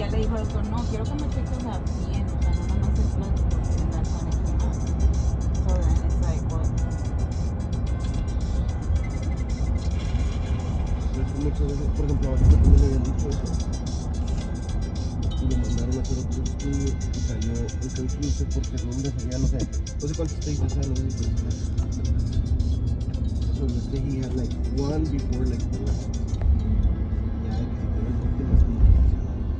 ya le dijo al doctor, no, quiero que me cheques bien, o sea, no nada más el blood, porque that's when it came out. So then it's like, what? Muchas veces, por ejemplo, ahorita también le habían dicho eso. Y lo mandaron a hacer otro estudio y salió inconclusive porque el hombre seguía, no sé cuántos stages hay, no sé si so let's say he had like one before like the last. Ya que si tienes últimas como que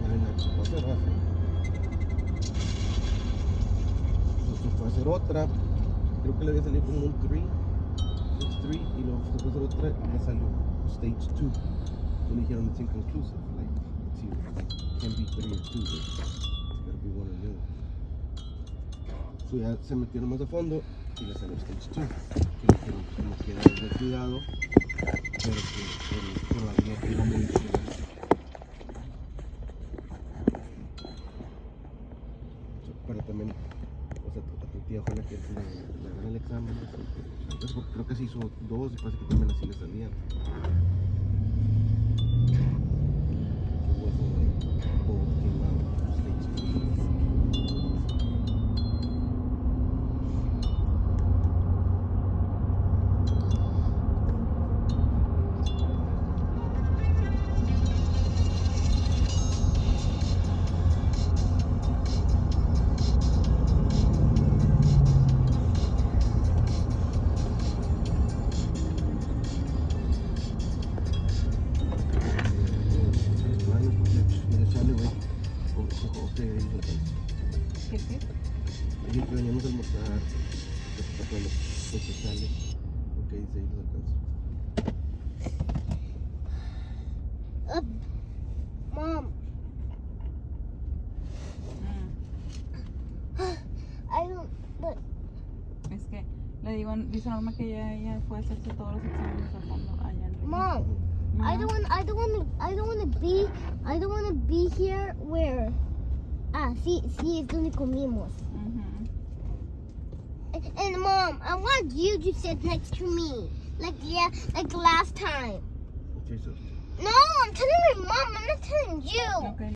ya ven la cosa va a hacer. Entonces fue a hacer otra, creo que le había salido como un 3 y luego fue a hacer otra y le salió stage 2. So le dijeron it's inconclusive, like it's either, can't be 3 or 2, it's gotta be one or the other. So ya se metieron más a fondo y le salió stage 2. Que le dijeron pues como que darle cuidado, pero que todavía tiene medicina. Pero también, o sea, a tu tía ojalá que le hagan el examen, pues, porque creo que se hizo 2 y parece que también así le salían. ¿Qué? Y que veníamos a almorzar, cuando se sale, ok, dice ahí los alcanza. Mom. I don't, but Es que le digo, dice Norma que ella fue a hacerse todos los exámenes a fondo allá en Mom, I don't want to be here where. Sí, es donde comimos. And Mom, I want you to sit next to me, like last time. Okay, so No, I'm telling my